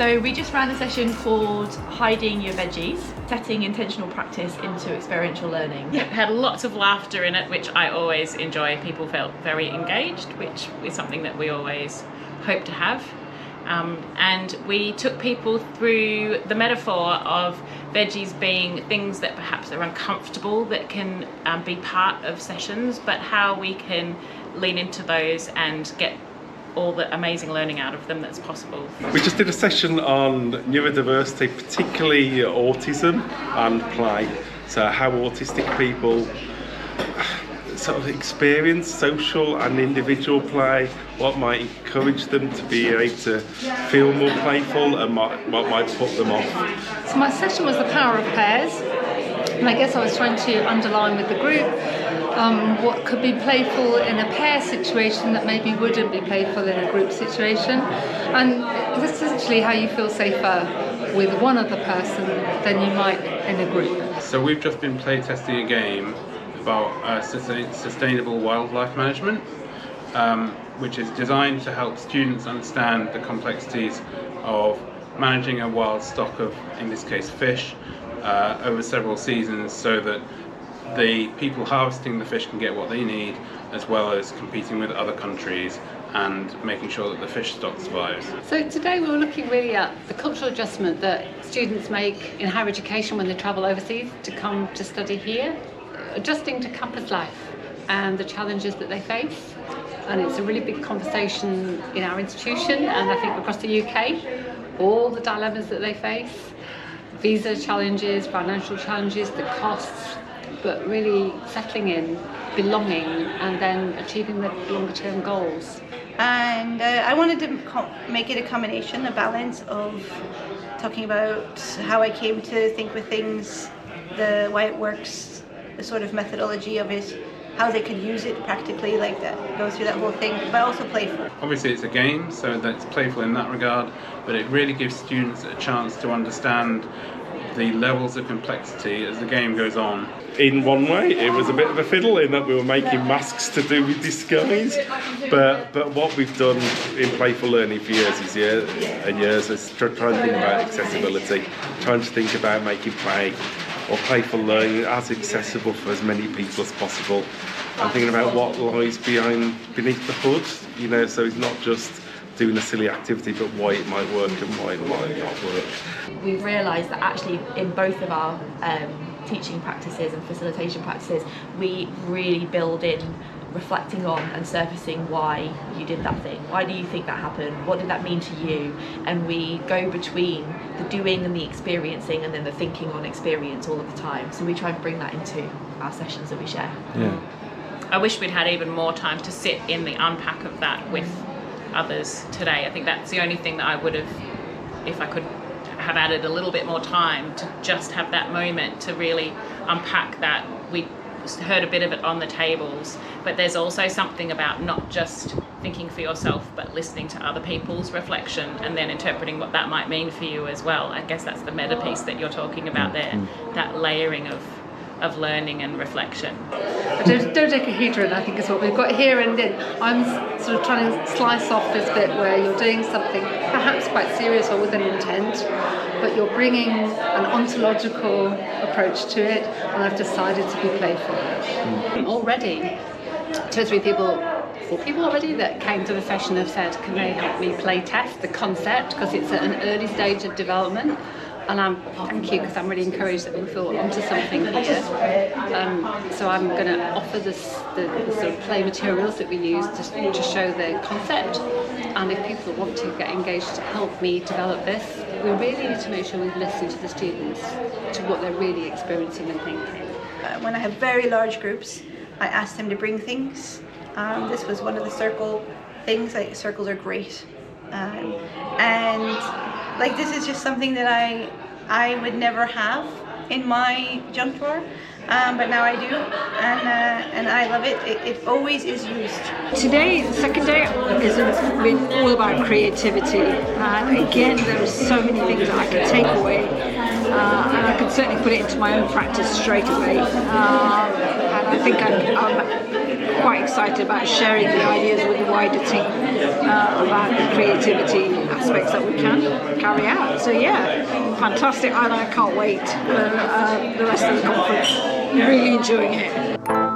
So we just ran a session called Hiding Your Veggies, setting intentional practice into experiential learning. Yeah, had lots of laughter in it, which I always enjoy. People felt very engaged, which is something that we always hope to have. And we took people through the metaphor of veggies being things that perhaps are uncomfortable, that can be part of sessions, but how we can lean into those and get all the amazing learning out of them that's possible. We just did a session on neurodiversity, particularly autism and play. So how autistic people sort of experience social and individual play, what might encourage them to be able to feel more playful and what might put them off. So my session was the power of pairs, and I guess I was trying to underline with the group what could be playful in a pair situation that maybe wouldn't be playful in a group situation, and this is essentially how you feel safer with one other person than you might in a group. So we've just been playtesting a game about sustainable wildlife management, which is designed to help students understand the complexities of managing a wild stock of, in this case, fish, over several seasons, so that the people harvesting the fish can get what they need, as well as competing with other countries and making sure that the fish stock survives. So today we were looking really at the cultural adjustment that students make in higher education when they travel overseas to come to study here, adjusting to campus life and the challenges that they face. And it's a really big conversation in our institution and I think across the UK, all the dilemmas that they face, visa challenges, financial challenges, the costs, but really settling in, belonging, and then achieving the longer term goals. And I wanted to make it a combination, a balance of talking about how I came to think with things, why it works, the sort of methodology of it, how they could use it practically, like that, go through that whole thing, but also playful. Obviously it's a game, so that's playful in that regard, but it really gives students a chance to understand the levels of complexity as the game goes on. In one way, it was a bit of a fiddle in that we were making masks to do with disguise, but what we've done in playful learning for years is trying to think about accessibility, trying to think about making play or playful learning as accessible for as many people as possible. I'm thinking about what lies beneath the hood, so it's not just doing a silly activity, but why it might work and why it might not work. We've realised that actually in both of our teaching practices and facilitation practices, we really build in reflecting on and surfacing why you did that thing. Why do you think that happened? What did that mean to you? And we go between the doing and the experiencing and then the thinking on experience all of the time. So we try and bring that into our sessions that we share. Yeah. I wish we'd had even more time to sit in the unpack of that with others today. I think that's the only thing that I would have, if I could have added a little bit more time to just have that moment to really unpack that. We heard a bit of it on the tables, but there's also something about not just thinking for yourself but listening to other people's reflection and then interpreting what that might mean for you as well. I guess that's the meta piece that you're talking about there, that layering of learning and reflection. Dodecahedron, I think, is what we've got here, and then I'm sort of trying to slice off this bit where you're doing something perhaps quite serious or with an intent, but you're bringing an ontological approach to it, and I've decided to be playful. Already, 2 or 3 people, 4 people already that came to the session have said, can they help me play test the concept, because it's at an early stage of development. And thank you, because I'm really encouraged that we feel onto something here. So I'm going to offer the sort of play materials that we use to show the concept. And if people want to get engaged to help me develop this, we really need to make sure we listen to the students, to what they're really experiencing and thinking. When I have very large groups, I ask them to bring things. This was one of the circle things. Circles are great. And like, this is just something that I would never have in my junk drawer, but now I do, and I love it. It always is used. Today, the second day, has been all about creativity, and again there are so many things that I can take away, and I can certainly put it into my own practice straight away, and I think I'm quite excited about sharing the ideas with the wider team about the creativity aspects that we can carry out. So yeah, fantastic, and I can't wait for the rest of the conference. Really enjoying it.